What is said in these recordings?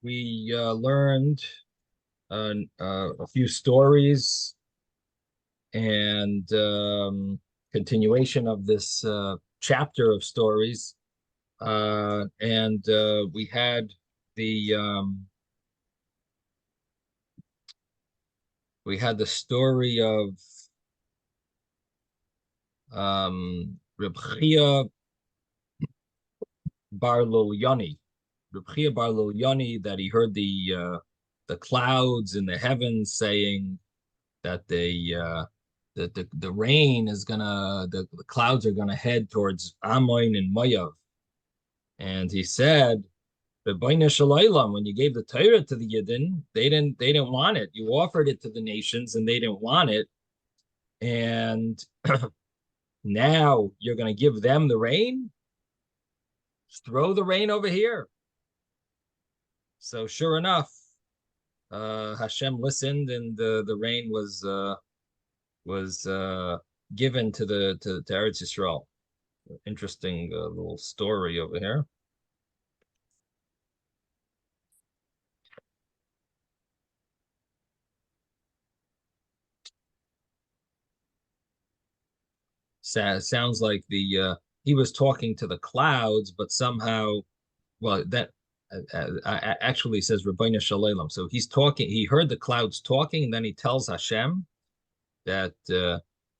we learned a few stories and continuation of this chapter of stories. And we had the story of Reb Chia Bar Lulyani. Reb Chia Bar Lulyani, that he heard the clouds in the heavens saying that the rain is gonna the clouds are gonna head towards Amoin and Moav. And he said, when you gave the Torah to the Yidden, they didn't want it. You offered it to the nations and they didn't want it. And now you're going to give them the rain? Just throw the rain over here. So sure enough, Hashem listened, and the rain was given to Eretz Yisrael. Interesting little story over here. Sounds like he was talking to the clouds, but somehow, well, that actually says Rabbeinu Shalom. So he's talking. He heard the clouds talking, and then he tells Hashem that,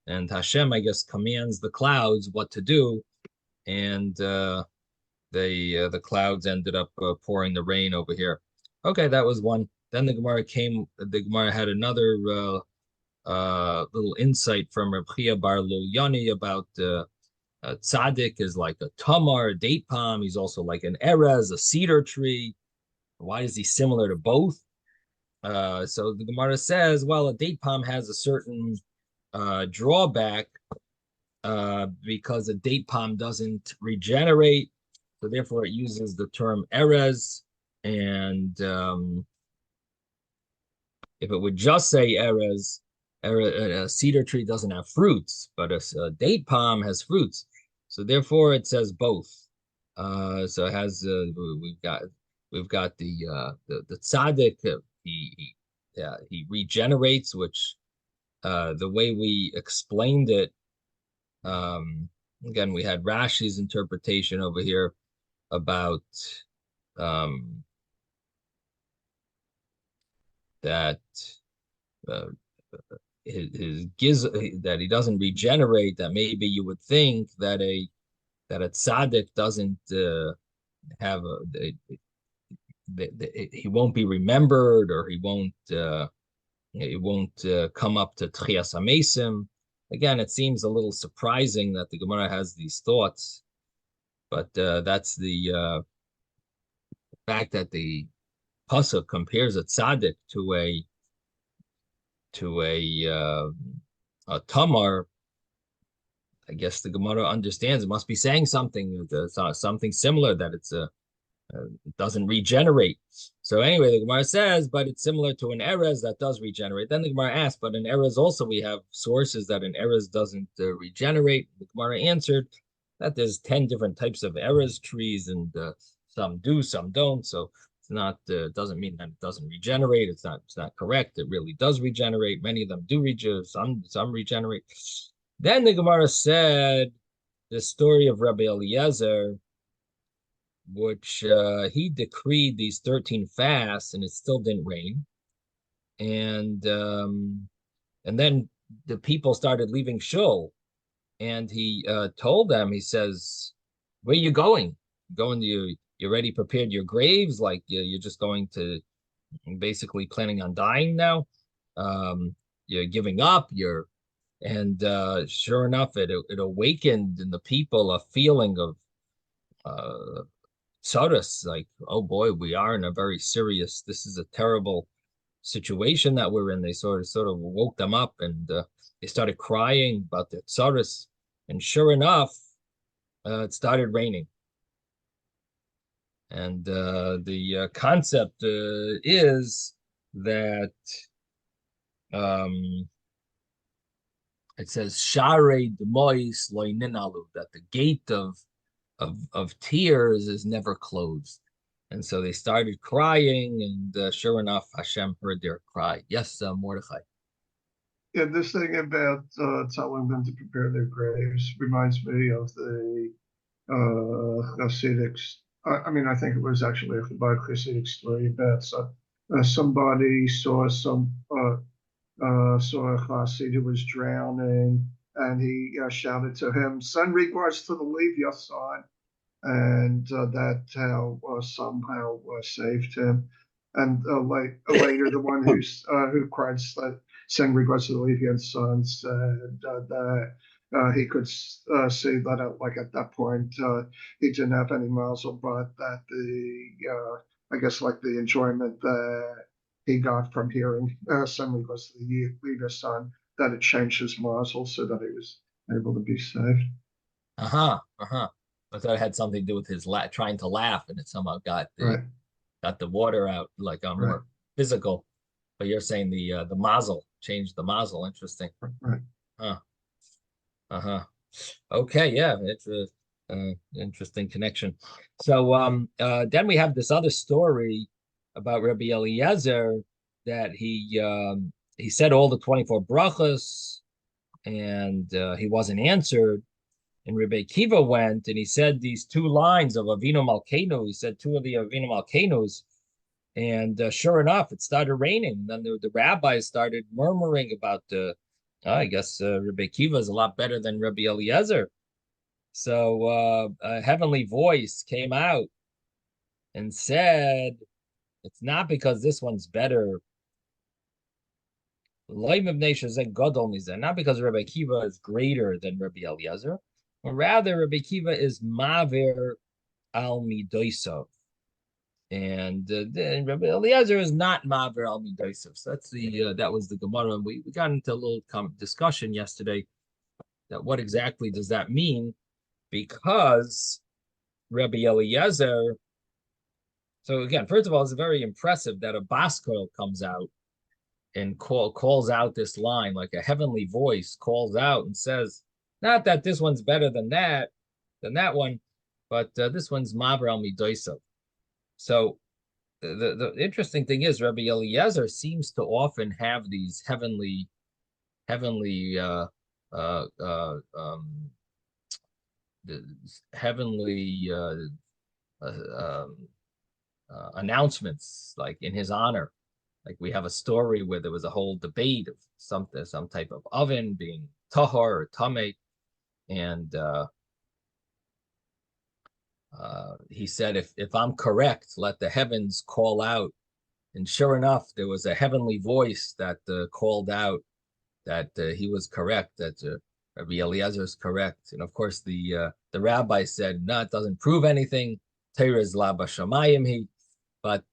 and Hashem, I guess, commands the clouds what to do, and the clouds ended up pouring the rain over here. Okay, that was one. Then the Gemara came. The Gemara had another little insight from Reb Chia Bar Lulyani about tzaddik is like a tamar, a date palm. He's also like an erez, a cedar tree. Why is he similar to both? So the Gemara says, well, a date palm has a certain drawback because a date palm doesn't regenerate. So therefore it uses the term erez. And if it would just say erez, a cedar tree doesn't have fruits, but a date palm has fruits. So therefore it says both. So it has we've got the tzaddik. He regenerates, which the way we explained it, again, we had Rashi's interpretation over here about that his giz that he doesn't regenerate. That maybe you would think that a tzaddik doesn't have he won't be remembered, or he won't come up to Tchias HaMesim. Again, it seems a little surprising that the Gemara has these thoughts, but that's the fact that the pasuk compares a tzaddik to a tamar. I guess the Gemara understands it must be saying something, something similar, that it doesn't regenerate. So anyway, the Gemara says, but it's similar to an erez that does regenerate. Then the Gemara asks, but in erez also we have sources that an erez doesn't regenerate. The Gemara answered that there's 10 different types of erez trees, and some do, some don't. So it's not doesn't mean that it doesn't regenerate. It's not correct. It really does regenerate. Many of them do regenerate. Some regenerate. Then the Gemara said the story of Rabbi Eliezer, which he decreed these 13 fasts, and it still didn't rain. And then the people started leaving shul, and he told them, he says, "Where are you going? Going to you already prepared your graves? Like you're just going to basically planning on dying now? You're giving up. And sure enough, it awakened in the people a feeling of tzaras, like, oh boy, we are in a very serious, this is a terrible situation that we're in. They sort of woke them up, and they started crying about their tzaras. And sure enough, it started raining. And the concept is that it says Sharei Demois Loininalu, that the gate of tears is never closed. And so they started crying, and sure enough, Hashem heard their cry. Yes, Mordechai. Yeah, this thing about telling them to prepare their graves reminds me of the Hasidic. I mean, I think it was actually a Chabad Hasidic story about somebody saw a Hasid who was drowning, and he shouted to him, "Send regards to the Levi son," and that somehow saved him. And later, the one who cried, sang regards to the Levian son, said that he could see that like at that point he didn't have any mazel, but that I guess like the enjoyment that he got from hearing sang regards to the Levian son, that it changed his mazel so that he was able to be saved. Uh-huh. Uh-huh. I thought it had something to do with his trying to laugh, and it somehow Right, got the water out, like right, more physical. But you're saying the mazel changed the mazel. Interesting. right. Huh. Uh-huh. Okay, yeah, it's a interesting connection. So then we have this other story about Rabbi Eliezer that he said all the 24 brachas, and he wasn't answered. And Rabbi Kiva went and he said these two lines of Avinu Malkeinu. He said two of the Avinu Malkeinus, and sure enough, it started raining. Then the rabbis started murmuring about I guess Rabbi Kiva is a lot better than Rabbi Eliezer. So a heavenly voice came out and said, "It's not because this one's better. Not because Rabbi Kiva is greater than Rabbi Eliezer, but rather Rabbi Kiva is Maver al Midoisav. And Rabbi Eliezer is not Maver al Midoisav. So that was the Gemara. And we got into a little discussion yesterday that what exactly does that mean? Because Rabbi Eliezer. So again, first of all, it's very impressive that a Baskoil comes out and calls out this line, like a heavenly voice calls out and says, not that this one's better than that one, but this one's Maver al Midoisav. So the interesting thing is Rabbi Eliezer seems to often have these heavenly heavenly announcements like in his honor. Like we have a story where there was a whole debate of some type of oven being tahor or tameh, and he said, if I'm correct, let the heavens call out. And sure enough, there was a heavenly voice that called out that he was correct, that Rabbi Eliezer is correct. And of course, the rabbi said, no, it doesn't prove anything. Torah is la b'shamayim he, but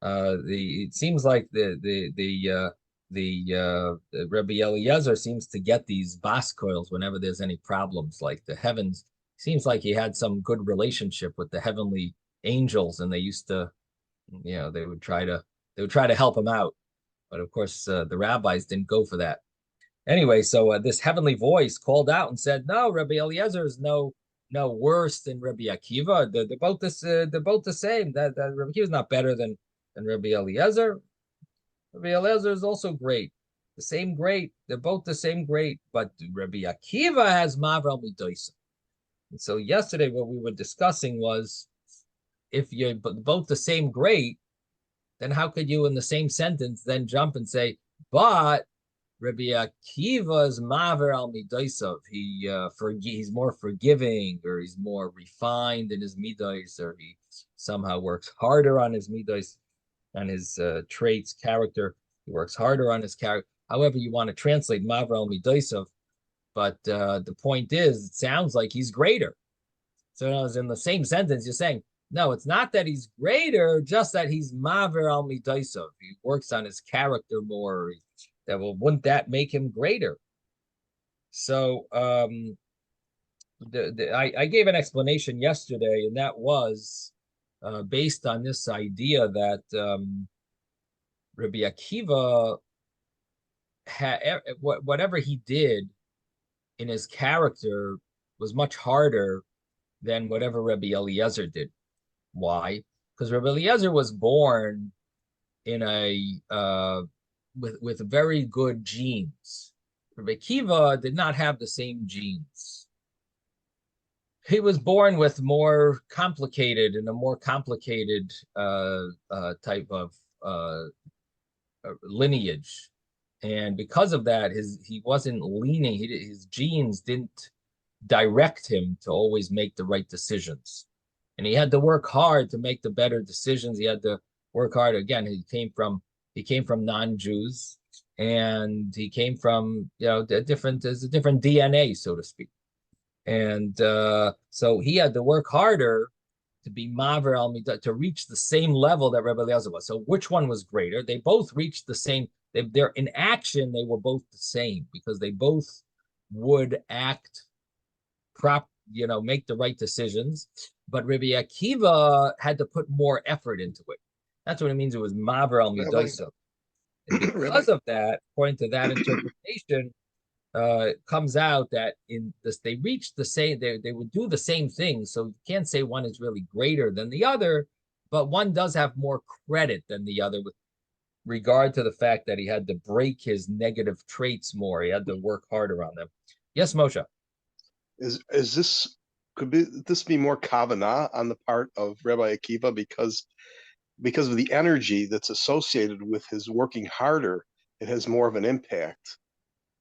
it seems like the Rabbi Eliezer seems to get these bas coils whenever there's any problems, like the heavens. Seems like he had some good relationship with the heavenly angels, and they used to, they would try to help him out. But of course, the rabbis didn't go for that. Anyway, so this heavenly voice called out and said, "No, Rabbi Eliezer is no worse than Rabbi Akiva. They're both the same. That Rabbi Akiva is not better than Rabbi Eliezer. Rabbi Eliezer is also great, the same great. They're both the same great. But Rabbi Akiva has Mavrel Midoisa." And so yesterday, what we were discussing was if you're both the same great, then how could you in the same sentence then jump and say, but Rabbi Akiva's Maver al Midoisav, he's more forgiving, or he's more refined in his midos, or he somehow works harder on his midos, on his traits, character. He works harder on his character. However, you want to translate Maver al Midoisav, but the point is, it sounds like he's greater. So in the same sentence, you're saying, no, it's not that he's greater, just that he's Maver al Midoisav. He works on his character more. Wouldn't that make him greater? So I gave an explanation yesterday, and that was based on this idea that Rabbi Akiva whatever he did in his character was much harder than whatever Rabbi Eliezer did. Why? because Rabbi Eliezer was born in a with very good genes. Rabbi Akiva did not have the same genes. He was born with more complicated and a more complicated type of lineage, and because of that, he wasn't leaning. His genes didn't direct him to always make the right decisions, and he had to work hard to make the better decisions. He had to work hard. Again, he came from non-Jews, and he came from there's a different DNA, so to speak, and so he had to work harder to be Maver al Midah, to reach the same level that Rebbe Eliezer was. So which one was greater? They both reached the same. They're in action. They were both the same because they both would act make the right decisions. But Rabbi Akiva had to put more effort into it. That's what it means. It was Maver al Midah. And because of that, according to that interpretation, it comes out that in this they reached the same. They would do the same thing. So you can't say one is really greater than the other, but one does have more credit than the other with regard to the fact that he had to break his negative traits more. He had to work harder on them. Yes, Moshe. Is this this be more kavanah on the part of Rabbi Akiva because of the energy that's associated with his working harder? It has more of an impact.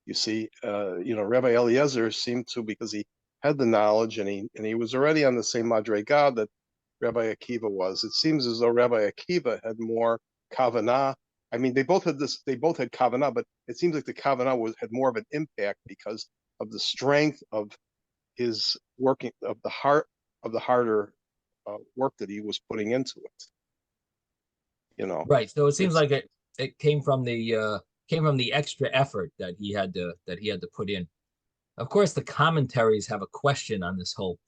You see, Rabbi Eliezer seemed to, because he had the knowledge and he was already on the same madrega that Rabbi Akiva was. It seems as though Rabbi Akiva had more kavanah. I mean, they both had kavanah, but it seems like the kavanah had more of an impact because of the strength of his working, of the harder work that he was putting into it. Right. So it seems like it came from the extra effort that he had to put in. Of course, the commentaries have a question on this whole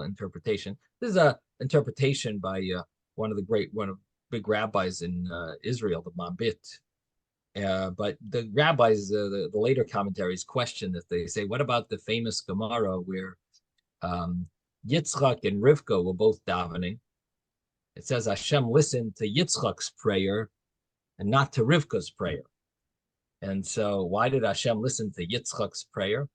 interpretation. This is a interpretation by one of big rabbis in Israel, the Mabit. But the rabbis, the later commentaries question that. They say, what about the famous Gemara where Yitzchok and Rivka were both davening? It says Hashem listened to Yitzchok's prayer and not to Rivka's prayer. And so why did Hashem listen to Yitzchok's prayer?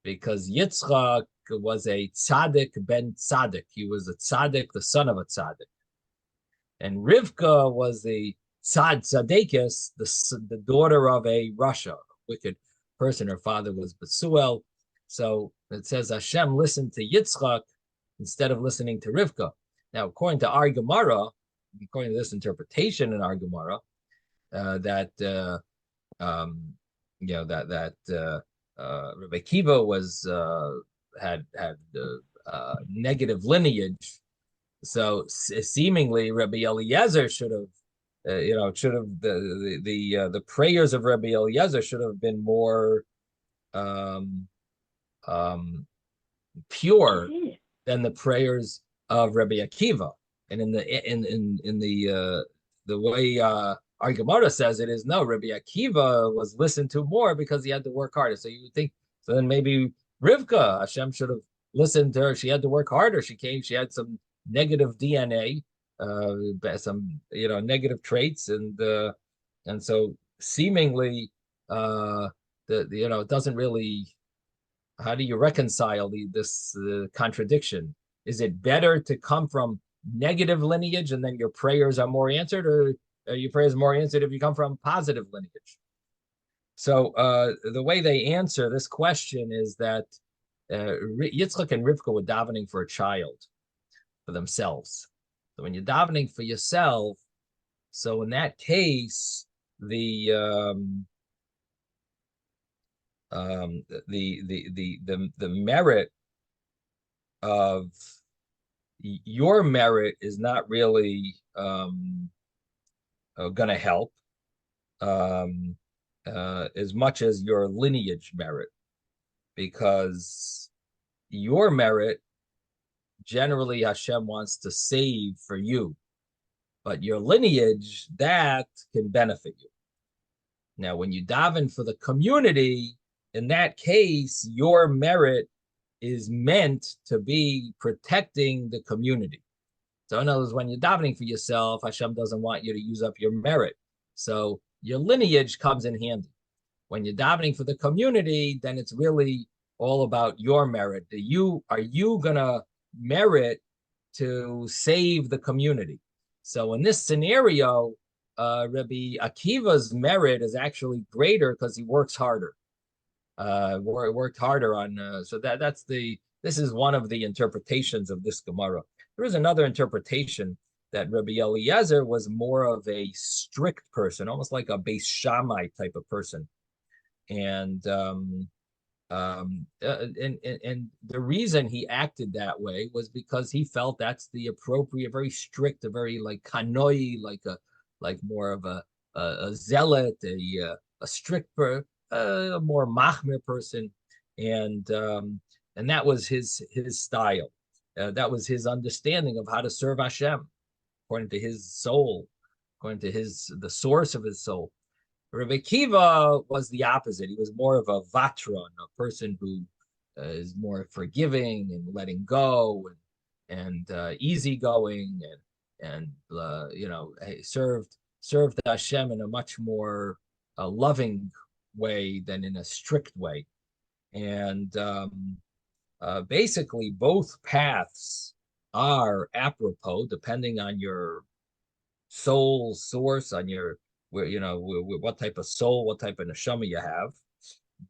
Because Yitzchok was a tzaddik ben tzaddik. He was a tzaddik, the son of a tzaddik. And Rivka was the tzaddikis, the daughter of a Rasha, a wicked person. Her father was Bethuel. So it says Hashem listened to Yitzchok instead of listening to Rivka. Now, according to our Gemara, according to this interpretation in our Gemara, that Rabbi Akiva was had negative lineage, so seemingly Rabbi Eliezer should have, the prayers of Rabbi Eliezer should have been more pure than the prayers of Rabbi Akiva. And in the way our Gemara says it is, no, Rabbi Akiva was listened to more because he had to work harder. So you would think, so then maybe Rivka, Hashem should have listened to her. She had to work harder. She had some negative DNA, some negative traits, and so seemingly it doesn't really. How do you reconcile this contradiction? Is it better to come from negative lineage and then your prayers are more answered, or are your prayers more answered if you come from positive lineage? So the way they answer this question is that Yitzchok and Rivka were davening for a child, for themselves. So when you're davening for yourself, so in that case, the merit of your merit is not really going to help as much as your lineage merit, because your merit generally Hashem wants to save for you, but your lineage, that can benefit you. Now, when you daven for the community, in that case, your merit is meant to be protecting the community. So in other words, when you're davening for yourself, Hashem doesn't want you to use up your merit. So your lineage comes in handy. When you're davening for the community, then it's really all about your merit. Are you gonna merit to save the community? So in this scenario, Rabbi Akiva's merit is actually greater because he works harder. Worked harder on. So this is one of the interpretations of this Gemara. There is another interpretation that Rabbi Eliezer was more of a strict person, almost like a Beis Shammai type of person, and the reason he acted that way was because he felt that's the appropriate, very strict, a very like kanoi, like more of a zealot, a strict, a more machmir person, and that was his style. That was his understanding of how to serve Hashem, according to his soul, according to the source of his soul. Rabbi Akiva was the opposite. He was more of a vatron, a person who is more forgiving and letting go and easygoing and served Hashem in a much more loving way than in a strict way. And basically, both paths are apropos depending on your soul source, on your what type of soul, what type of neshama you have.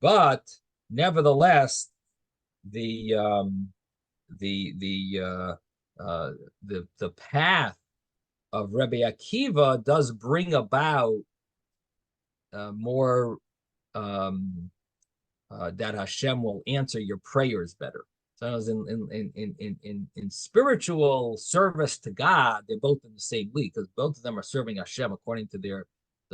But nevertheless, the path of Rabbi Akiva does bring about more that Hashem will answer your prayers better. So in spiritual service to God, they're both in the same league because both of them are serving Hashem according to the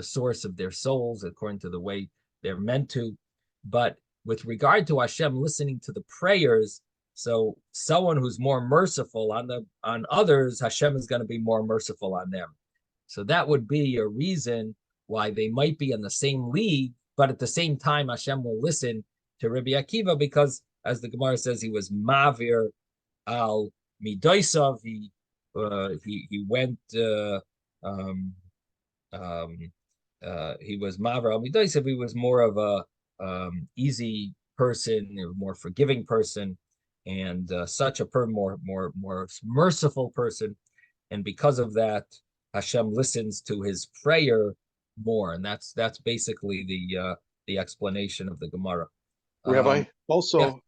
source of their souls, according to the way they're meant to. But with regard to Hashem listening to the prayers, so someone who's more merciful on others, Hashem is going to be more merciful on them. So that would be a reason why they might be in the same league, but at the same time, Hashem will listen to Rabbi Akiva because, as the Gemara says, he was mavir al midoisav. He went. He was mavir al midoisav. He was more of a easy person, a more forgiving person, and such a more merciful person. And because of that, Hashem listens to his prayer more, and that's basically the explanation of the Gemara. Rabbi, also,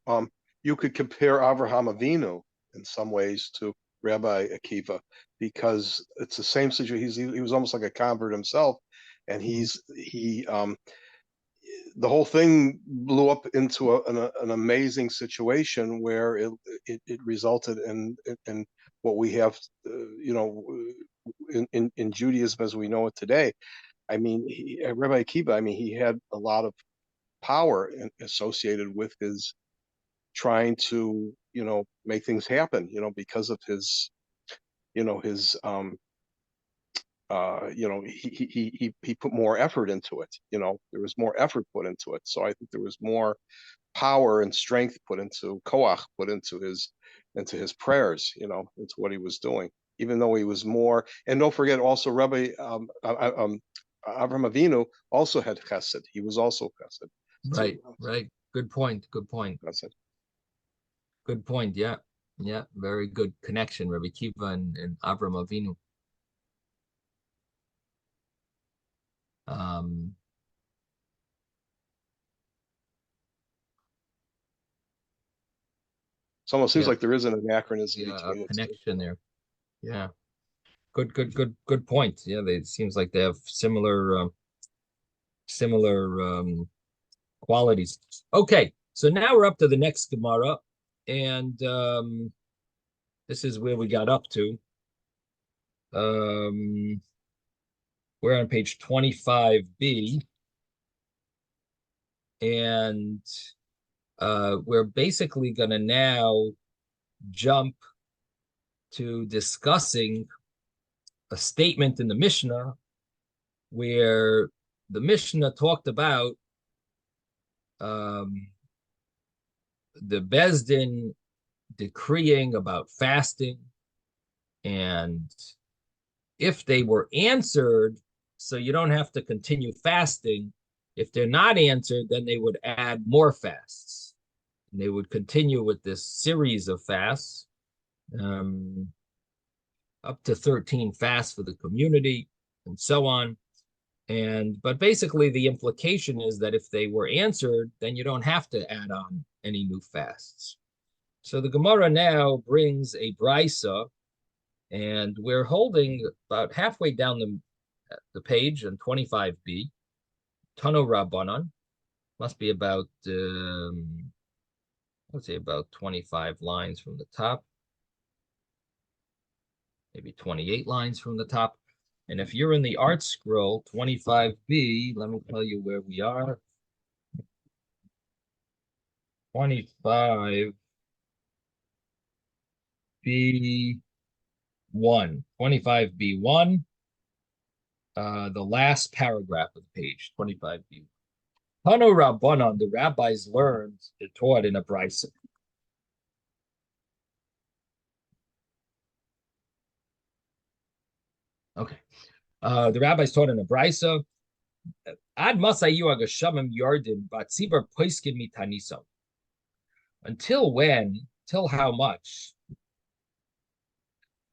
you could compare Avraham Avinu in some ways to Rabbi Akiva because it's the same situation. He was almost like a convert himself, and the whole thing blew up into an amazing situation where it resulted in what we have, in Judaism as we know it today. I mean, Rabbi Akiva, I mean, he had a lot of power associated with his trying to, make things happen, because of his, he put more effort into it. There was more effort put into it. So I think there was more power and strength put into koach, put into his prayers, into what he was doing, even though he was more. And don't forget also Rabbi Avraham Avinu also had chesed. He was also chesed. Right. Good point. That's it. Good point. Yeah. Very good connection, Rabbi Akiva and Avraham Avinu. It almost seems like there is an anachronism between a connection there. Yeah. Good point. Yeah, it seems like they have similar qualities. Okay, so now we're up to the next Gemara, and this is where we got up to. We're on page 25b, and we're basically going to now jump to discussing a statement in the Mishnah where the Mishnah talked about the Beis Din decreeing about fasting, And if they were answered, so you don't have to continue fasting. If they're not answered, then they would add more fasts. And they would continue with this series of fasts, up to 13 fasts for the community, and so on. But basically the implication is that if they were answered, then you don't have to add on any new fasts. So the Gemara now brings a brisa, and we're holding about halfway down the page on 25b. Tano Rabbanon, must be about let's say about 25 lines from the top, maybe 28 lines from the top. And if you're in the art scroll 25b, let me tell you where we are. 25b1, 25b1, the last paragraph of the page, 25b. Tano Rabbanon, the rabbis learned, it taught in a brisa. Okay. The rabbis taught in a brisa. Ad masayu agashamim yardim batzibar poiskin mitaniso. Until when? Till how much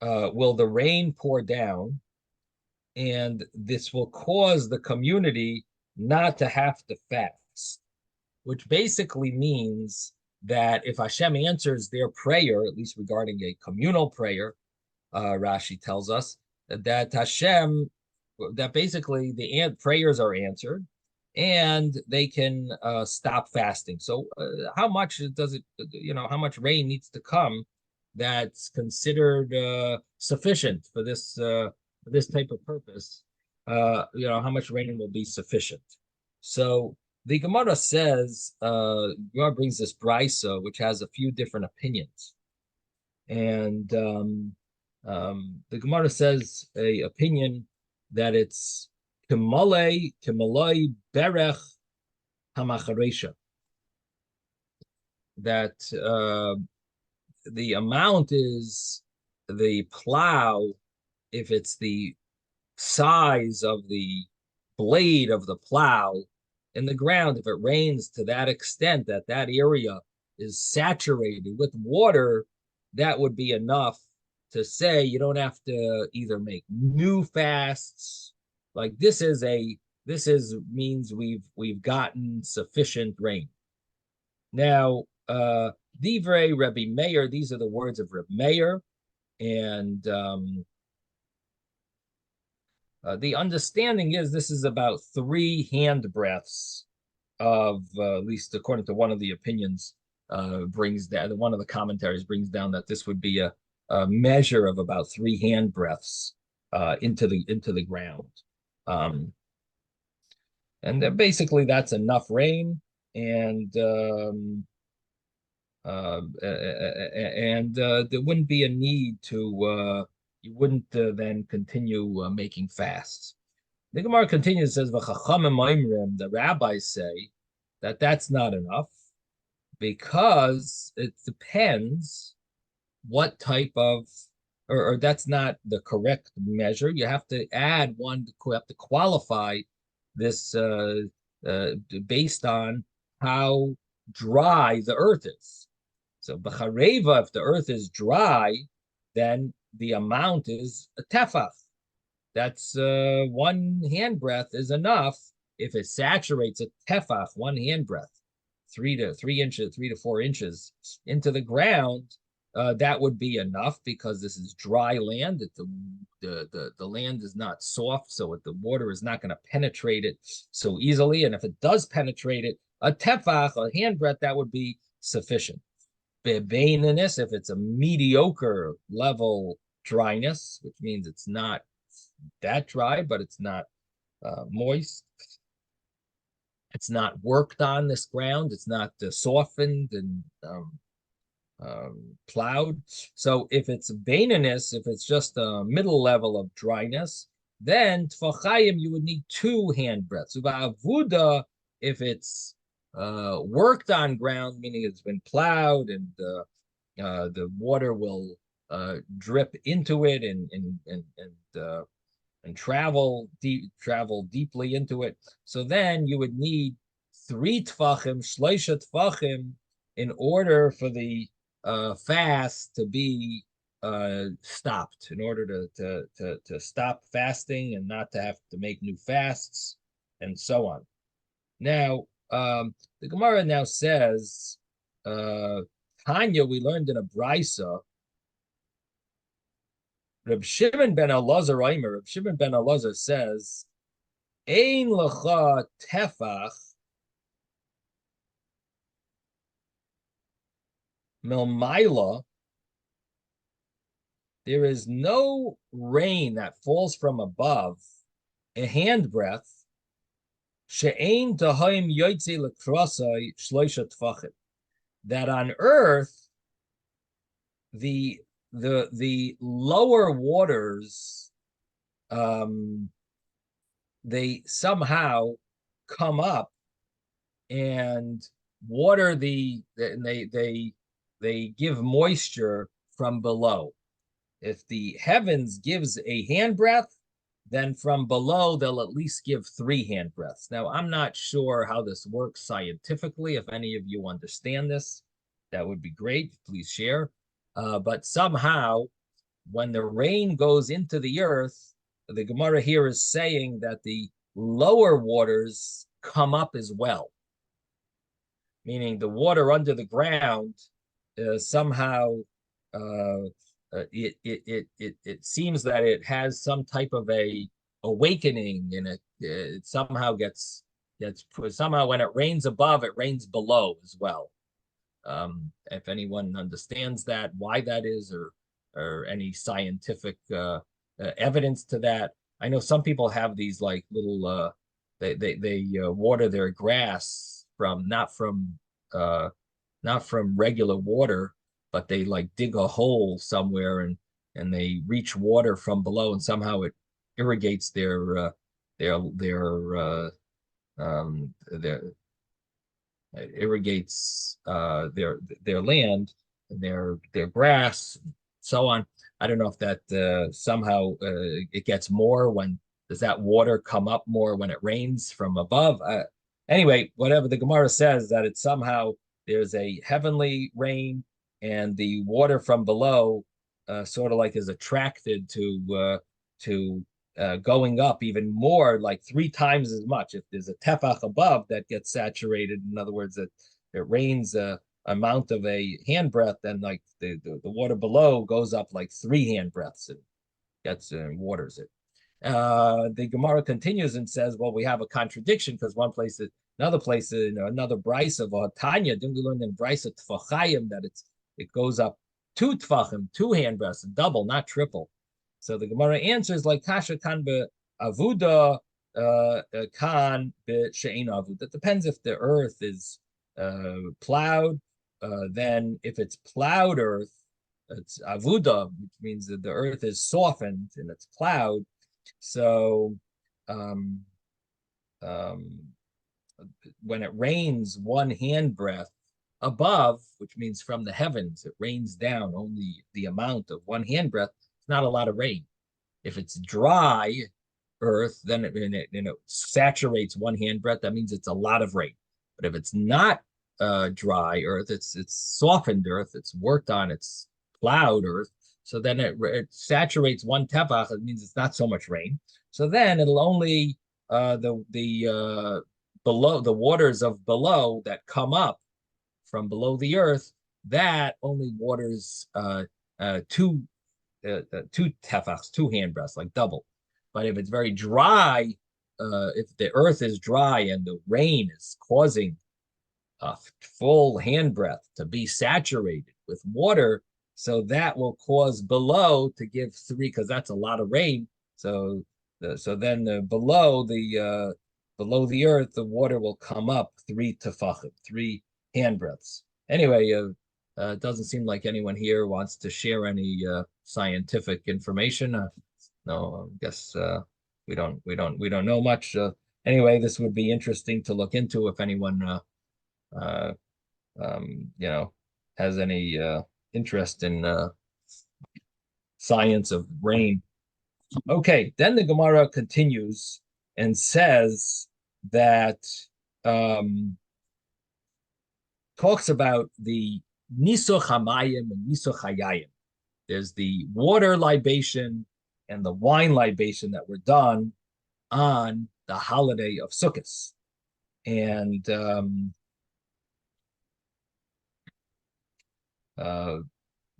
will the rain pour down, and this will cause the community not to have to fast, which basically means that if Hashem answers their prayer, at least regarding a communal prayer, Rashi tells us that Hashem, that basically the prayers are answered and they can stop fasting. So how much does it, how much rain needs to come that's considered sufficient for this type of purpose? How much rain will be sufficient? So the Gemara says, Gemara brings this brisa, which has a few different opinions. And the Gemara says a opinion that it's Kimalei Berech Hamacharesha, that the amount is the plow, if it's the size of the blade of the plow in the ground, if it rains to that extent that that area is saturated with water, that would be enough to say you don't have to either make new fasts. Like means we've gotten sufficient rain. Now, Divrei Rabbi Meir, these are the words of Rabbi Meir, and the understanding is this is about 3 hand breaths of, at least according to one of the opinions, brings down, one of the commentaries brings down that this would be a measure of about 3 hand breaths into the ground. And basically that's enough rain, and there wouldn't be a need to, you wouldn't then continue making fasts. The Gemara continues, says, the rabbis say that that's not enough, because it depends what type of, or that's not the correct measure. You have to add one, you have to qualify this based on how dry the earth is. So b'chareva, if the earth is dry, then the amount is a tefach. That's 1 hand breath is enough. If it saturates a tefach, 1 hand breath, 3 to 4 inches into the ground, that would be enough, because this is dry land. The land is not soft, so the water is not going to penetrate it so easily. And if it does penetrate it, a tefach, a hand breath, that would be sufficient. Beinus, if it's a mediocre level dryness, which means it's not that dry, but it's not moist. It's not worked on this ground. It's not softened and plowed. So if it's beinus, if it's just a middle level of dryness, then tfachayim, you would need 2 hand breaths. Avuda, if it's worked on ground, meaning it's been plowed and the water will drip into it and travel deeply into it. So then you would need 3 tfachim, shleisha tfachim, in order for the fast to be stopped, in order to stop fasting and not to have to make new fasts, and so on. Now, the Gemara now says, Tanya, we learned in a brisa, Reb Shimon ben Elazar says, Ein lecha tefach milmaila. There is no rain that falls from above, a handbreadth, she'ein tahaim yoytze lekrasai shloisha tfachim. That on earth, the lower waters, they somehow come up and water they give moisture from below. If the heavens gives a handbreadth, then from below they'll at least give 3 handbreadths. Now, I'm not sure how this works scientifically. If any of you understand this, that would be great. Please share. But somehow, when the rain goes into the earth, the Gemara here is saying that the lower waters come up as well, meaning the water under the ground somehow it seems that it has some type of a awakening, and it somehow gets somehow when it rains above, it rains below as well. If anyone understands that, why that is, or any scientific evidence to that. I know some people have these like little they water their grass from not from regular water, but they like dig a hole somewhere and they reach water from below, and somehow it irrigates their land, their grass, and so on. I don't know if that somehow it gets more when does that water come up more when it rains from above. Anyway, whatever the Gemara says, that it somehow there's a heavenly rain, and the water from below sort of like is attracted to going up even more, like 3 times as much. If there's a tefach above that gets saturated, in other words, that it rains a amount of a handbreadth, then like the water below goes up like 3 handbreadths and gets waters it. The Gemara continues and says, well, we have a contradiction, because one place, another place, another brisa of Tanya, didn't we learn in brisa tfachayim that it goes up 2 tfachim, 2 handbreadths, double, not triple. So the Gemara answers like kasha kan be avuda kan be she'ein avud. That depends if the earth is plowed. Then if it's plowed earth, it's avuda, which means that the earth is softened and it's plowed. So when it rains 1 handbreadth above, which means from the heavens, it rains down only the amount of 1 handbreadth. It's not a lot of rain. If it's dry earth, then it saturates 1 handbreadth. That means it's a lot of rain. But if it's not dry earth, it's softened earth, it's worked on, it's plowed earth, so then it saturates 1 tefach. It means it's not so much rain. So then it'll only the below, the waters of below that come up from below the earth, that only waters 2 tefachs, 2 handbreadths, like double. But if it's very dry, if the earth is dry and the rain is causing a full handbreadth to be saturated with water, so that will cause below to give 3, because that's a lot of rain. So then below the earth, the water will come up 3 tefachim, 3 handbreadths. Anyway, it doesn't seem like anyone here wants to share any scientific information. No, I guess we don't know much. Anyway, this would be interesting to look into if anyone has any interest in science of rain. Okay, then the Gemara continues and says that talks about the Nisuch Hamayim and Nisuch Hayayim. There's the water libation and the wine libation that were done on the holiday of Sukkot. And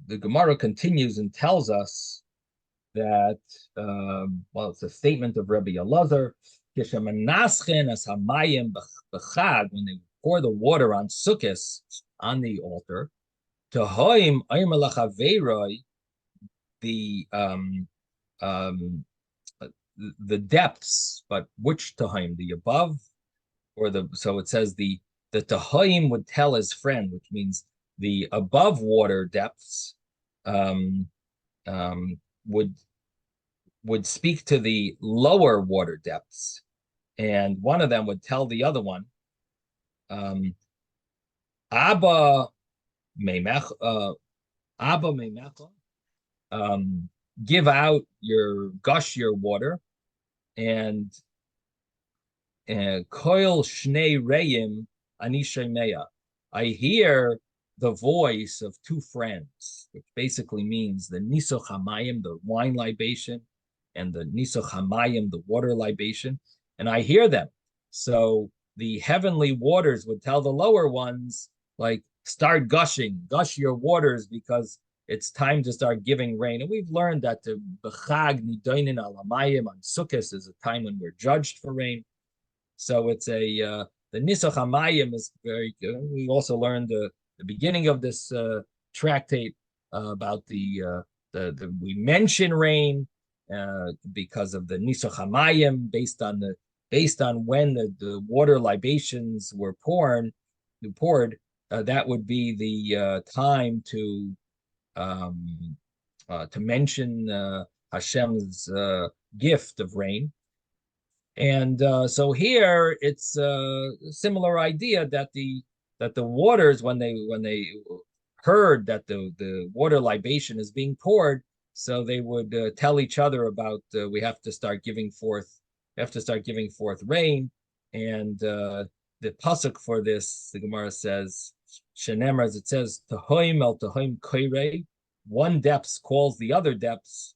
the Gemara continues and tells us that, well, it's a statement of Rabbi Elazar, when they pour the water on Sukkot, on the altar, the depths, but which Tahim, the above or the, so it says the Tahim would tell his friend, which means the above water depths would speak to the lower water depths, and one of them would tell the other one, Abba Meimecha, give out your gush your water, and koil shnei reim ani shemeya. I hear the voice of two friends, which basically means the Nisuch Hamayim, the wine libation, and the Nisuch Hamayim, the water libation, and I hear them. So the heavenly waters would tell the lower ones, like, start gushing, gush your waters, because it's time to start giving rain. And we've learned that the B'chag Nidoinin Al Hamayim on Sukkot is a time when we're judged for rain. So it's the Nisuch Hamayim is very good. We also learned the beginning of this tractate about the we mention rain because of the Nisuch Hamayim based on when the water libations were poured. That would be the time to mention Hashem's gift of rain. And so here it's a similar idea that the waters, when they heard that the water libation is being poured, so they would tell each other about we have to start giving forth rain. And the pasuk for this, the Gemara says, Shenemar, as it says, Tahoim el Tahoim koirei, one depth calls the other depths,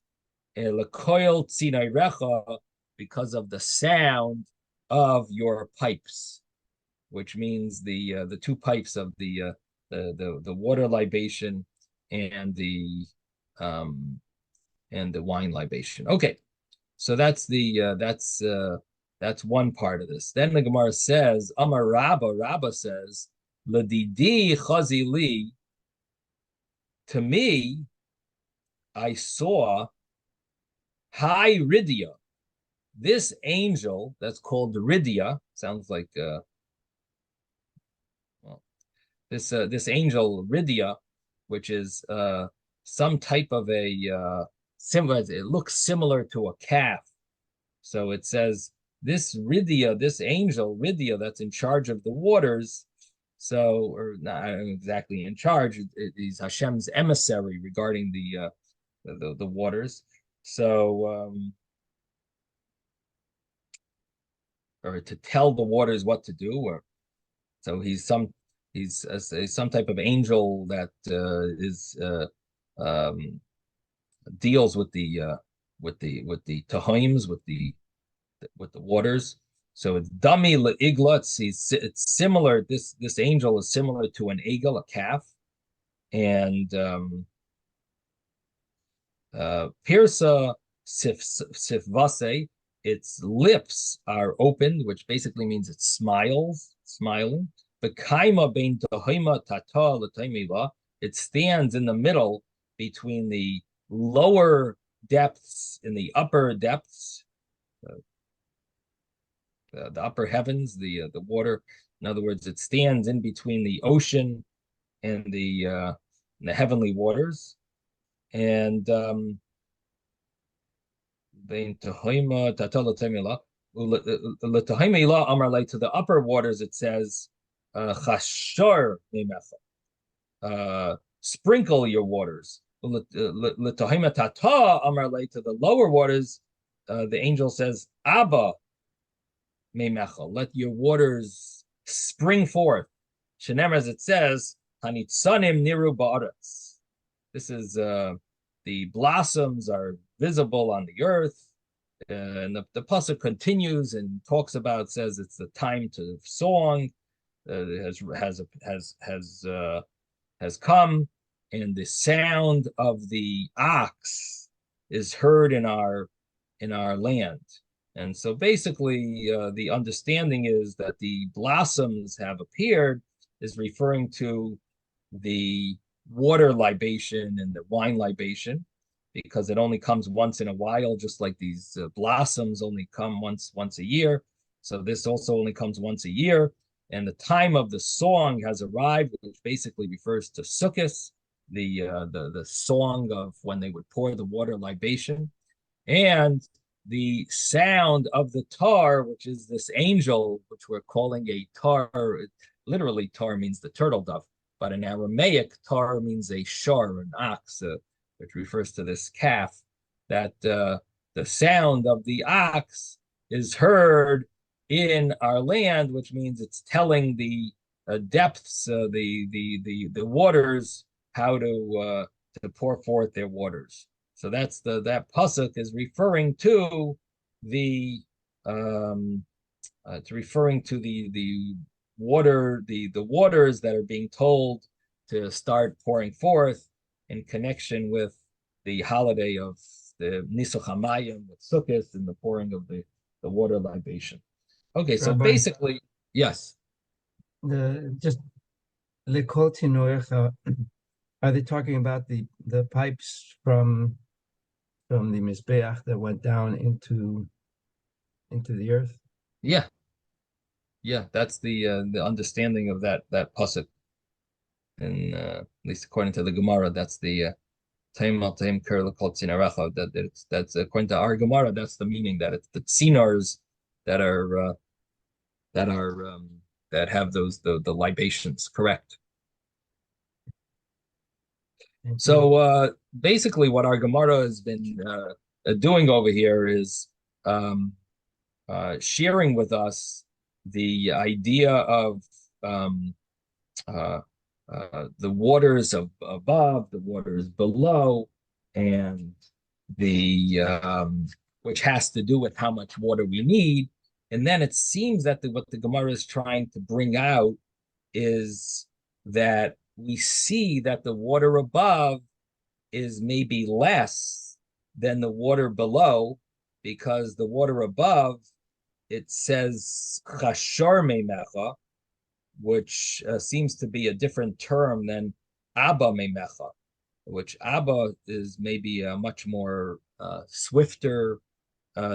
lekoil tzinayrecha, because of the sound of your pipes, which means the two pipes of the water libation and the wine libation. Okay, so that's one part of this. Then the Gemara says, Amar Rabba says, Ladidi chazili, to me, I saw Hi Ridia. This angel that's called Ridia, sounds like this angel Ridia, which is some type of a similar. It looks similar to a calf. So it says this Ridia, this angel Ridia, that's in charge of the waters. So, or not exactly in charge, he's Hashem's emissary regarding the waters. So, or to tell the waters what to do, or so he's some type of angel that deals with the tahims, with the waters. So it's dami le'igla. It's similar. This angel is similar to an egel, a calf, and pirsa sifvase. Its lips are opened, which basically means it smiling. The kaima bein tahima tata l'taimiva. It stands in the middle between the lower depths and the upper depths. The upper heavens, the water. In other words, it stands in between the ocean and the heavenly waters. And to the upper waters, it says, sprinkle your waters. to the lower waters, the angel says, Abba meimechel, let your waters spring forth. Shenem, as it says, Hanitzanim niru ba'aretz. This is the blossoms are visible on the earth. And the pasuk continues and talks about, says it's the time to song, has come, and the sound of the ox is heard in our land. And so basically, the understanding is that the blossoms have appeared is referring to the water libation and the wine libation, because it only comes once in a while, just like these blossoms only come once a year. So this also only comes once a year. And the time of the song has arrived, which basically refers to Sukkot, the song of when they would pour the water libation. And the sound of the tar, which is this angel, which we're calling a tar. Literally, tar means the turtle dove, but in Aramaic, tar means a shar, an ox, which refers to this calf. That the sound of the ox is heard in our land, which means it's telling the depths, the waters, how to pour forth their waters. So that's that pasuk is referring to the water, the waters that are being told to start pouring forth in connection with the holiday of the Nisuch Hamayim with Sukkot and the pouring of the water libation. Okay, so Rabbi, basically, yes. Just Lekol Tinoecha, are they talking about the pipes from the Mizbeach that went down into the earth? Yeah. That's the understanding of that pasuk, and at least according to the Gemara, that's the Taim al Taim Ker Lekol Tzinarecha. That's according to our Gemara, that's the meaning, that it's the tzinars that are that have those the libations. Correct. So basically, what our Gemara has been doing over here is sharing with us the idea of the waters above, the waters below, and the which has to do with how much water we need. And then it seems that what the Gemara is trying to bring out is that we see that the water above is maybe less than the water below, because the water above, it says chashar meimecha, which seems to be a different term than abba meimecha, which abba is maybe a much more swifter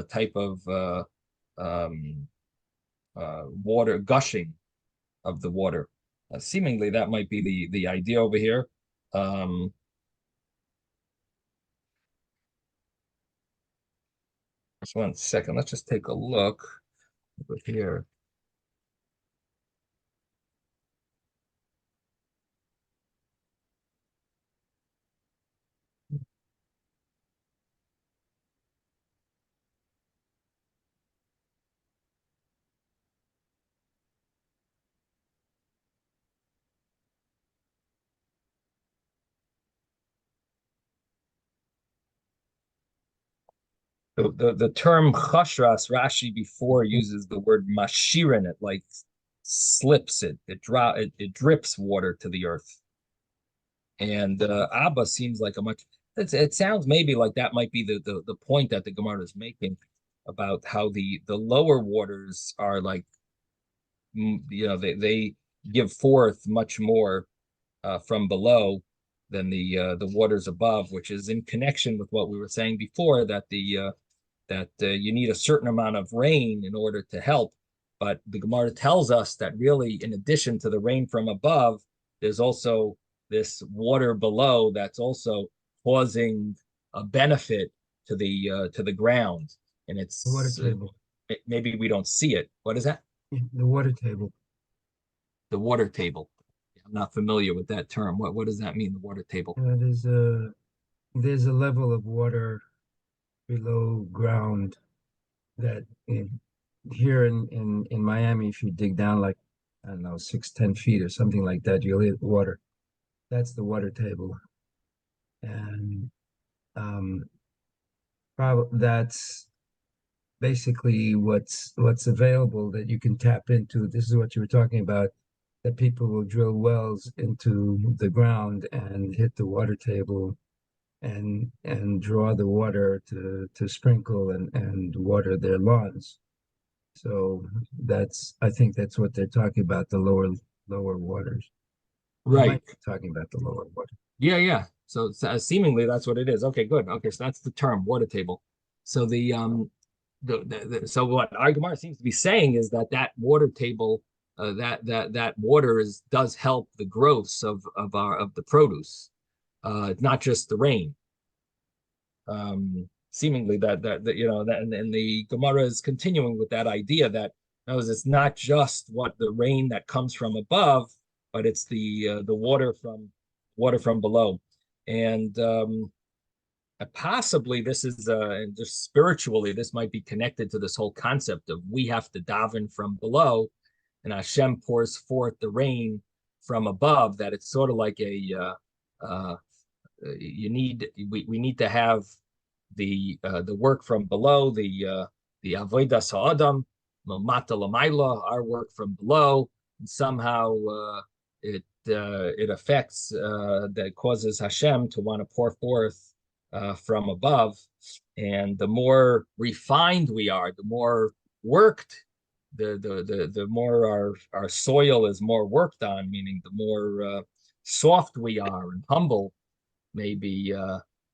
type of water gushing of the water. Seemingly, that might be the idea over here. Just 1 second. Let's just take a look over here. The term chashras, Rashi before uses the word mashirin, it like slips it drips water to the earth. And Abba seems like a much, it sounds maybe like that might be the point that the Gemara is making about how the lower waters are like, they give forth much more from below than the waters above, which is in connection with what we were saying before, that you need a certain amount of rain in order to help. But the Gemara tells us that really, in addition to the rain from above, there's also this water below that's also causing a benefit to the ground. And it's The water table. Maybe we don't see it. What is that? The water table. The water table. I'm not familiar with that term. What does that mean, the water table? There's there's a level of water below ground that here in Miami, if you dig down like, I don't know, 6, 10 feet or something like that, you'll hit water. That's the water table. And probably that's basically what's available that you can tap into. This is what you were talking about, that people will drill wells into the ground and hit the water table and draw the water to sprinkle and water their lawns. So I think that's what they're talking about, the lower waters. They Right. might be talking about the lower water. Yeah, yeah. So seemingly that's what it is. Okay, good. Okay, so that's the term, water table. So so what our Gemara seems to be saying is that that water table, that water does help the growth of the produce, not just the rain. Seemingly that you know that and the Gemara is continuing with that idea that knows it's not just what the rain that comes from above, but it's the water from below, and possibly this is and just spiritually this might be connected to this whole concept of we have to daven from below, and Hashem pours forth the rain from above. That it's sort of like we need to have the work from below, the avodas ha'adam, mata l'mayla, our work from below, and somehow it affects that causes Hashem to want to pour forth from above, and the more refined we are, the more worked, the more our soil is more worked on, meaning the more soft we are and humble, maybe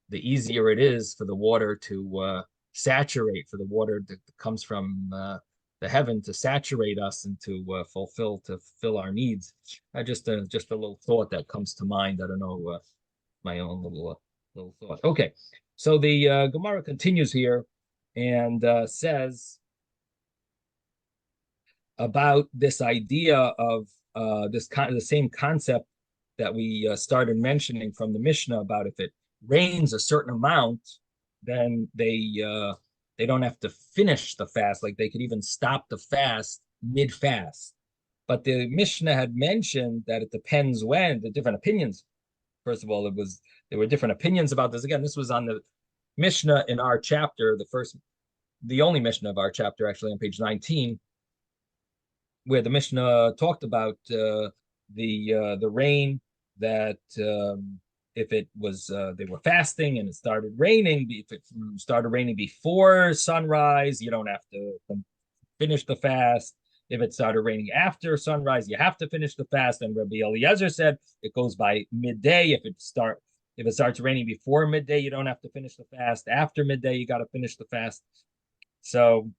the easier it is for the water to saturate, for the water that comes from the heaven to saturate us and to fulfill our needs. Just a little thought that comes to mind. I don't know, my own little thought. Okay, so the Gemara continues here and says about this idea of the same concept that we started mentioning from the Mishnah about if it rains a certain amount, then they don't have to finish the fast. Like they could even stop the fast mid-fast. But the Mishnah had mentioned that it depends when, the different opinions. First of all, there were different opinions about this. Again, this was on the Mishnah in our chapter, the only Mishnah of our chapter, actually, on page 19, where the Mishnah talked about the rain, that if it was they were fasting and it started raining, if it started raining before sunrise, you don't have to finish the fast. If it started raining after sunrise, you have to finish the fast. And Rabbi Eliezer said it goes by midday. If it starts raining before midday, you don't have to finish the fast. After midday, you got to finish the fast. So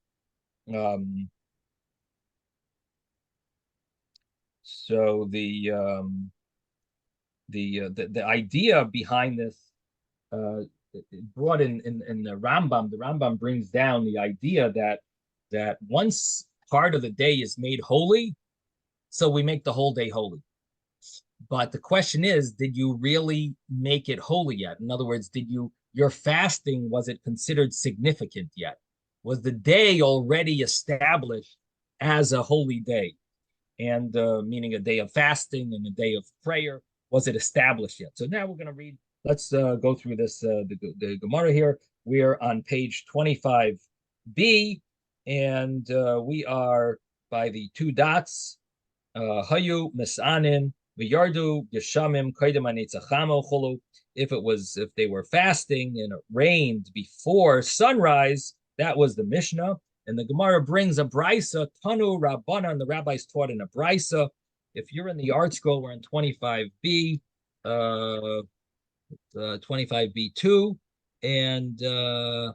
the idea behind this brought in the Rambam. The Rambam brings down the idea that once part of the day is made holy, so we make the whole day holy. But the question is, did you really make it holy yet? In other words, your fasting, was it considered significant yet? Was the day already established as a holy day? And meaning a day of fasting and a day of prayer, was it established yet? So now we're going to read. Let's go through this the Gemara here. We are on page 25b, and we are by the two dots. Hayu misanin v'yardu yeshamim kaidem anitzachamo cholu. If they were fasting and it rained before sunrise, that was the Mishnah. And the Gemara brings a brisa, Tanu Rabbanan, the rabbis taught in a brisa. If you're in the art scroll, we're in 25b, 25b2, and the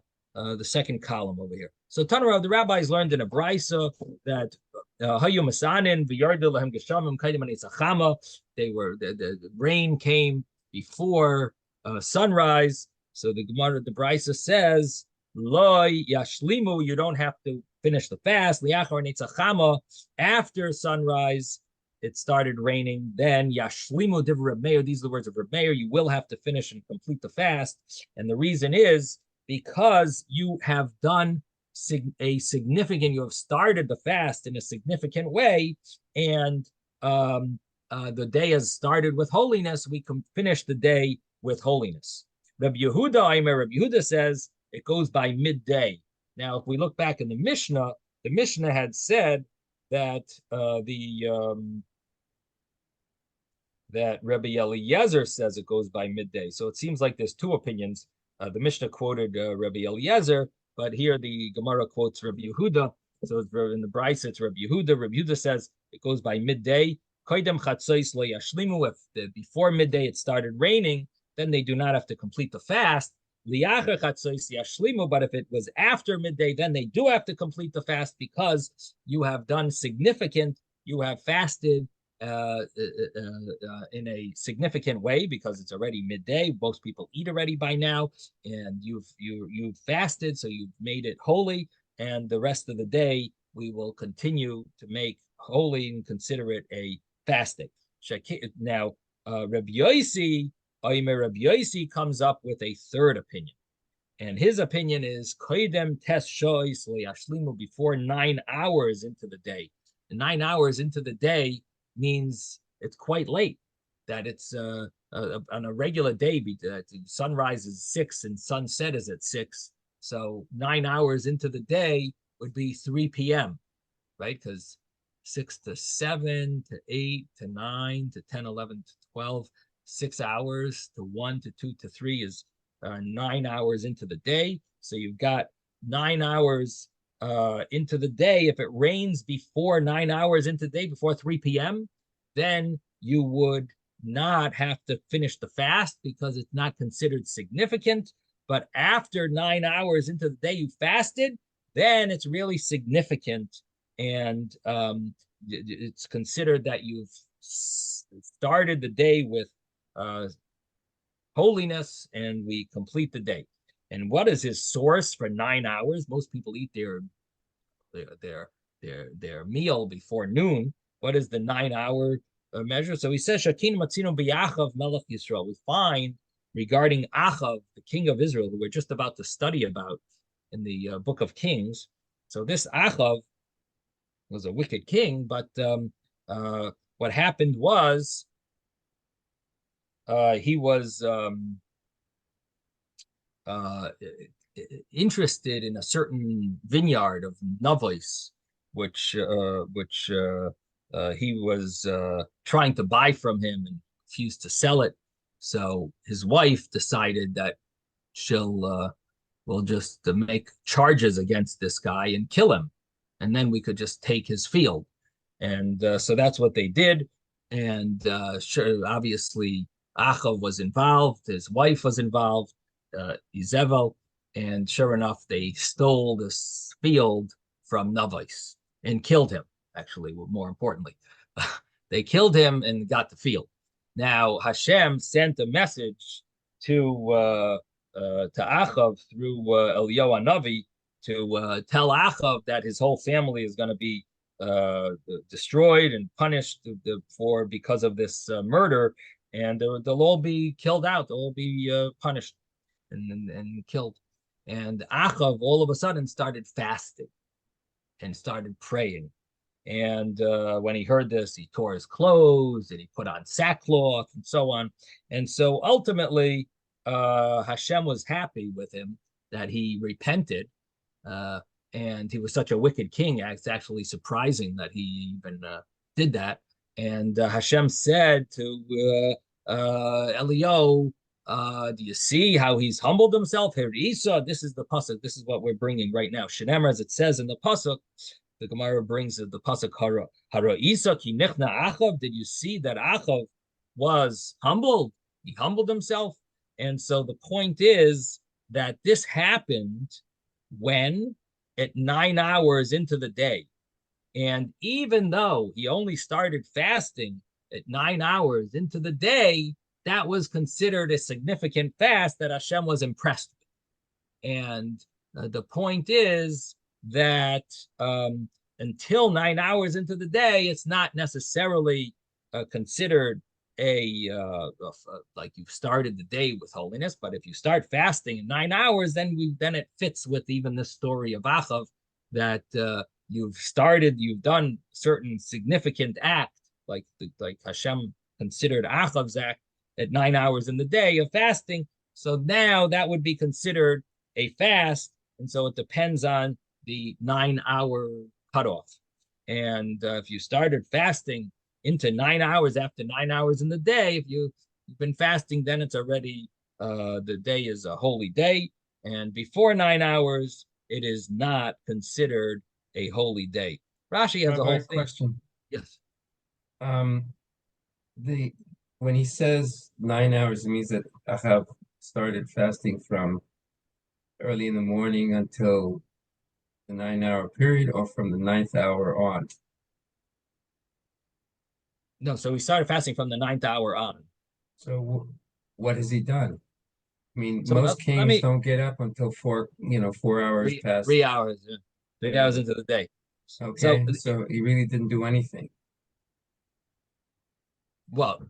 second column over here. So Tanu, the rabbis learned in a brisa that Hayu Masanin v'yardu lahem geshamim kaidem anitzachama. The rain came before sunrise. So the Gemara, the brisa says, Loi yashlimu, you don't have to finish the fast. Liachar nitzachama, after sunrise, it started raining, then Yashlimu div Reb Meir, these are the words of Reb Meir, you will have to finish and complete the fast. And the reason is because you have done you have started the fast in a significant way, and the day has started with holiness, we can finish the day with holiness. Rabbi Yehuda says it goes by midday. Now, if we look back in the Mishnah had said that that Rabbi Eliezer says it goes by midday. So it seems like there's two opinions. The Mishnah quoted Rabbi Eliezer, but here the Gemara quotes Rabbi Yehuda. So in the Brisa, it's Rabbi Yehuda. Rabbi Yehuda says it goes by midday. If before midday it started raining, then they do not have to complete the fast. But if it was after midday, then they do have to complete the fast because you have done significant, you have fasted in a significant way because it's already midday. Most people eat already by now, and you've fasted, so you've made it holy. And the rest of the day we will continue to make holy and consider it a fasting. Now, Rabbi Yossi comes up with a third opinion, and his opinion is koidem tes shois leyashlimu, before 9 hours into the day. And 9 hours into the day means it's quite late. That it's on a regular day, sunrise is 6 and sunset is at 6. So 9 hours into the day would be 3 p.m., right? Because 6 to 7 to 8 to 9 to 10, 11 to 12, 6 hours to 1 to 2 to 3 is 9 hours into the day. So you've got 9 hours into the day. If it rains before 9 hours into the day, before 3 p.m., then you would not have to finish the fast because it's not considered significant. But after 9 hours into the day you fasted, then it's really significant, and it's considered that you've started the day with holiness, and we complete the day. And what is his source for 9 hours? Most people eat their meal before noon. What is the 9 hour measure? So he says, Shakin Matzino B'Yachav Melech Yisrael. We find regarding Achav, the king of Israel, who we're just about to study about in the book of Kings. So this Achav was a wicked king, but what happened was he was interested in a certain vineyard of Navos, which he was trying to buy from him and refused to sell it. So his wife decided that she'll will just make charges against this guy and kill him, and then we could just take his field. And so that's what they did. And sure, obviously Achav was involved, his wife was involved, Izebel, and sure enough, they stole this field from Navos and killed him. Actually, more importantly, they killed him and got the field. Now Hashem sent a message to Achav through Eliyahu Hanavi to tell Achav that his whole family is going to be destroyed and punished because of this murder, and they'll all be killed out. They'll all be punished and killed. And Achav all of a sudden started fasting and started praying. And when he heard this, he tore his clothes and he put on sackcloth and so on. And so ultimately, Hashem was happy with him that he repented. And he was such a wicked king. It's actually surprising that he even did that. And Hashem said to Eliyahu, do you see how he's humbled himself? Esau, this is the pasuk. This is what we're bringing right now. Shenemar, as it says in the pasuk, the Gemara brings the pasuk Hara Esau ki nichna Achav. Did you see that Achav was humbled? He humbled himself. And so the point is that this happened when at 9 hours into the day. And even though he only started fasting at 9 hours into the day, that was considered a significant fast that Hashem was impressed with. And the point is that until 9 hours into the day, it's not necessarily considered like you've started the day with holiness. But if you start fasting in 9 hours, then it fits with even this story of Achav, that you've done certain significant act, like Hashem considered Achav's act at 9 hours in the day of fasting. So now that would be considered a fast, and so it depends on the 9 hour cutoff. And if you started fasting into 9 hours after 9 hours in the day, if you've been fasting, then it's already the day is a holy day, and before 9 hours, it is not considered a holy day. Rashi has a whole thing. Question. Yes. When he says 9 hours, it means that Achav started fasting from early in the morning until the 9 hour period, or from the 9th hour on? No, so he started fasting from the 9th hour on. So what has he done? I mean, So most kings don't get up until 4 hours past. 3 hours, 3 hours into the day. Okay, so he really didn't do anything. Well,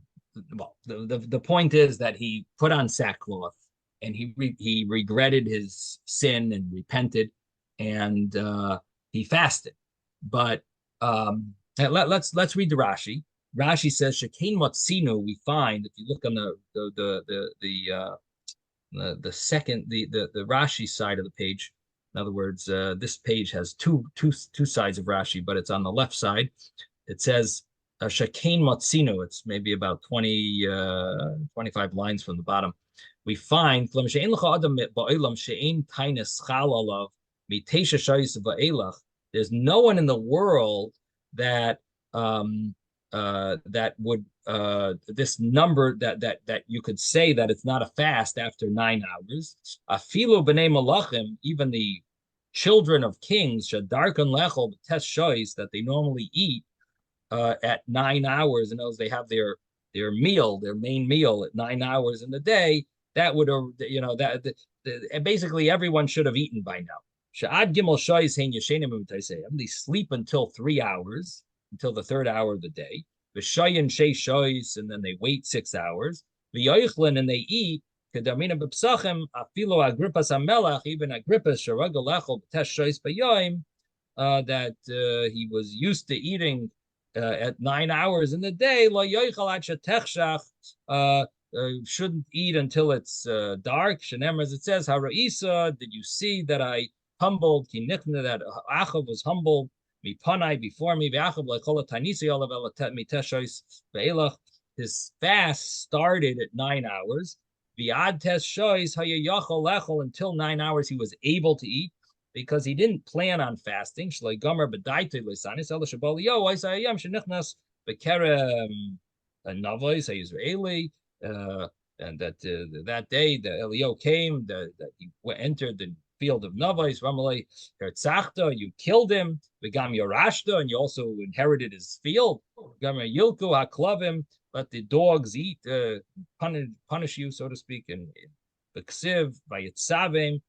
the point is that he put on sackcloth, and he regretted his sin and repented, and he fasted. But let's read the Rashi. Rashi says, "Shekain Matzino." We find, if you look on the second the Rashi side of the page. In other words, this page has two sides of Rashi, but it's on the left side. It says Shekain Matzino. It's maybe about 25 lines from the bottom. We find there's no one in the world that that would this number that you could say that it's not a fast after 9 hours. Afilu b'nei malachim, even the children of kings, shadarkan lechol b'tes shois, that they normally eat at 9 hours, and those they have their meal, their main meal at 9 hours in the day. That would basically everyone should have eaten by now. Sha'ad gimel shois hein yeshenim u'taisei. They sleep until 3 hours, until the 3rd hour of the day. V'shayin shei shois, and then they wait 6 hours. V'yoichlin, and they eat. Kedamina b'psachim afilo Agrippas hamelach, even Agrippas sharagal lechol b'tes shois b'yoim, that he was used to eating at 9 hours in the day. Lo yoichal ad shetechshach, shouldn't eat until it's dark. Shenemar, as it says, Hara'isa, did you see that I humbled, ki nichna, that Achav was humbled, mipanai, before me, ve'achav le'chol Taanisi olav miteshois ve'elach. His fast started at 9 hours. V'ad tes shois hayayachol lechol, until 9 hours he was able to eat, because he didn't plan on fasting. Shlei gomer b'daitei lesanis ela shabal yo isayam shenichnas bekerem navois hayisraeli. And that day the Elio came, that he entered the field of Navais, Ramalei Hertzachta, you killed him, Begam Yorashta, and you also inherited his field. Gam Yilku Haklavim, let the dogs eat, punish you, so to speak, and the Ksiv, by Yitzavim,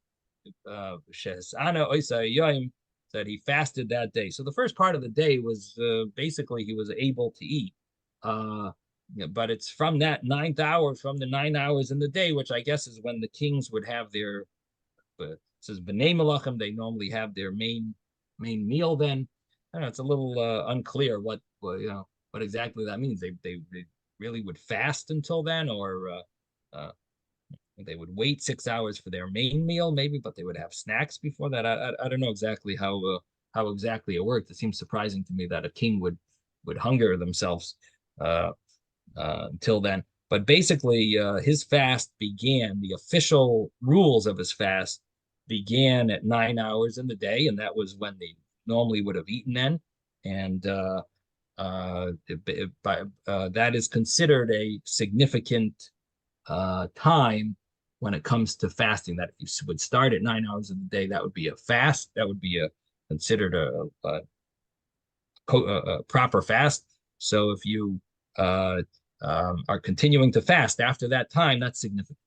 Shehesana Oisayim, that he fasted that day. So the first part of the day was basically he was able to eat. But it's from that 9th hour, from the 9 hours in the day, which I guess is when the kings would have their, it says B'nai Malachim, they normally have their main meal then. I don't know, it's a little unclear what exactly that means. They really would fast until then, or they would wait 6 hours for their main meal, maybe, but they would have snacks before that. I don't know exactly how exactly it worked. It seems surprising to me that a king would hunger themselves until then. But basically, his fast began, the official rules of his fast began at 9 hours in the day, and that was when they normally would have eaten then. And that is considered a significant time when it comes to fasting, that if you would start at 9 hours in the day, that would be a fast. That would be considered a proper fast. So if you are continuing to fast after that time, that's significant.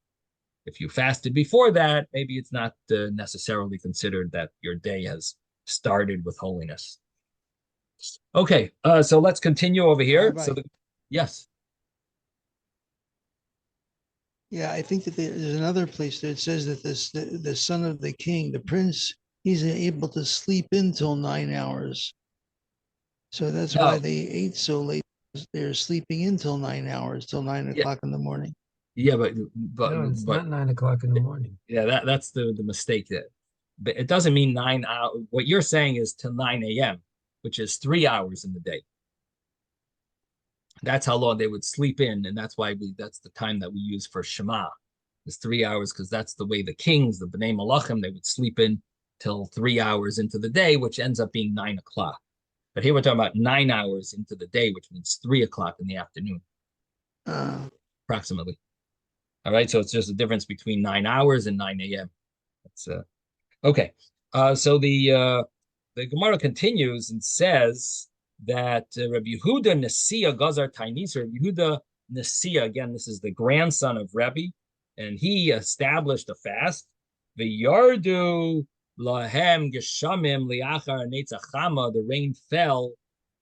If you fasted before that, maybe it's not necessarily considered that your day has started with holiness. Okay, so let's continue over here. Rabbi. So, yes. Yeah, I think that there's another place that says that the son of the king, the prince, he's able to sleep in till 9 hours. So that's why No, they ate so late. They're sleeping in till 9 hours, till 9 yeah, o'clock in the morning. yeah, No, it's but not 9 o'clock in the morning. yeah, that's the mistake that, but it doesn't mean 9 hours. What you're saying is till 9 a.m., which is 3 hours in the day. That's how long they would sleep in, and that's why that's the time that we use for Shema. Is 3 hours, because that's the way the kings, the Bnei Malachim, they would sleep in till 3 hours into the day, which ends up being 9 o'clock. But here we're talking about 9 hours into the day, which means 3 o'clock in the afternoon, approximately. All right, so it's just a difference between 9 hours and 9 a.m. That's okay. So the Gemara continues and says that Rabbi Yehuda Nasiya Gazar Taanis, Rabbi Yehuda Nasiya, again, this is the grandson of Rebbe, and he established a fast. V'yardu lahem geshamim liachar netzachama, the rain fell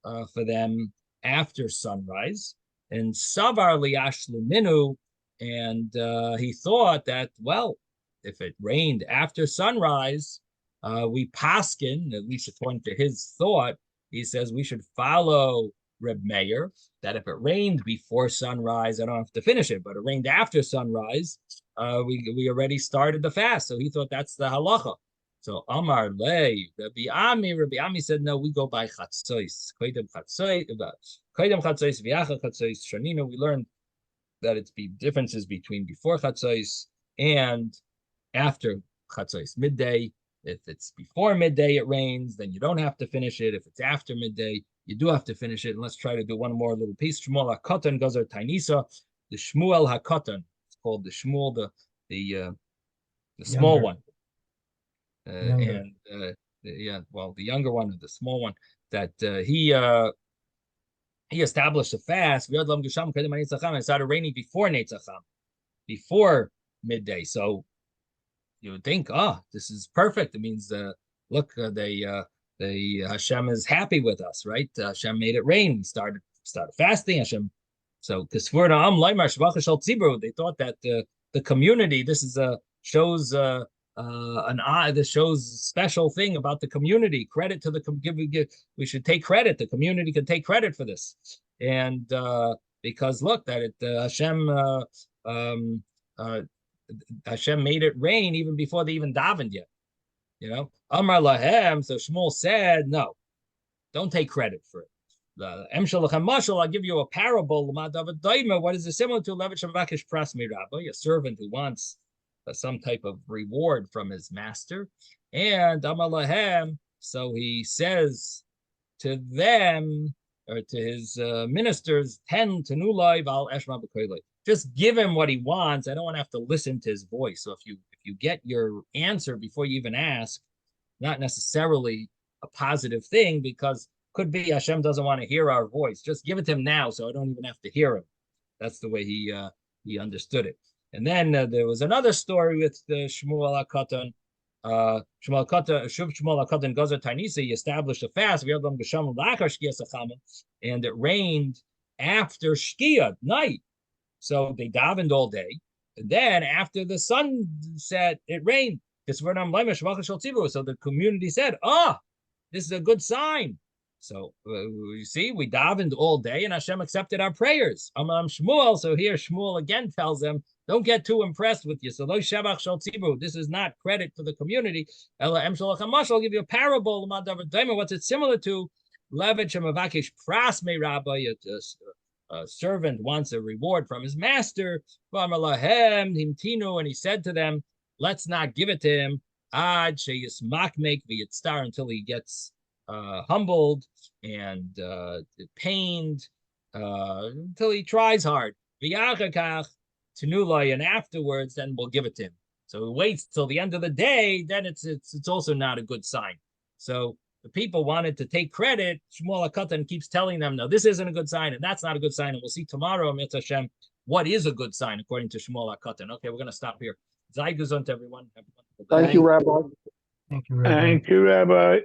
for them after sunrise, and savar liashluminu, and he thought that, well, if it rained after sunrise, we paskin, at least according to his thought, he says we should follow Reb Meir, that if it rained before sunrise, I don't have to finish it, but it rained after sunrise, we already started the fast. So he thought that's the halacha. So Amar Lei, Rabbi Ami said, no, we go by Chatzois. Koidem Chatzois, V'yacha Chatzois, Shanina, we learned that it's differences between before Chatzois and after Chatzois, midday. If it's before midday it rains, then you don't have to finish it. If it's after midday, you do have to finish it. And let's try to do one more little piece. Shmuel HaKatan Gazar Tainisa, the Shmuel HaKatan. It's called the Shmuel, the small one. And yeah, well, the younger one, the small one, that he established a fast. It started raining before Netzacham, before midday. So you would think, oh, this is perfect. It means, look, Hashem is happy with us, right? Hashem made it rain. We started fasting. Hashem. So they thought that the community. This is shows this shows special thing about the community. Credit to the we should take credit. The community can take credit for this, and because look, that Hashem made it rain even before they even davened yet. You know, Amar Lahem. So Shmuel said, no, don't take credit for it. I'll give you a parable. What is it similar to? A servant who wants some type of reward from his master. And Amar Lahem, so he says to them, or to his ministers, just give him what he wants. I don't want to have to listen to his voice. So if you get your answer before you even ask, not necessarily a positive thing, because could be Hashem doesn't want to hear our voice. Just give it to him now, so I don't even have to hear him. That's the way he understood it. And then there was another story with the Shmuel HaKatan. Shmuel HaKatan Gazar Tainisa, he established a fast, and it rained after Shkia, night. So they davened all day. And then after the sun set, it rained. So the community said, this is a good sign. So you see, we davened all day and Hashem accepted our prayers. Shmuel. So here Shmuel again tells them, don't get too impressed with you. So this is not credit for the community. I'll give you a parable. What's it similar to? A servant wants a reward from his master, and he said to them, let's not give it to him until he gets humbled and pained, until he tries hard. And afterwards, then we'll give it to him. So he waits till the end of the day, then it's also not a good sign. So the people wanted to take credit. Shmuel HaKatan keeps telling them, no, this isn't a good sign, and that's not a good sign. And we'll see tomorrow, Mitzvah Hashem, what is a good sign according to Shmuel HaKatan. Okay, we're going to stop here. Zai gesund, everyone. Thank you, Rabbi. Thank you, Rabbi. Thank you, Rabbi.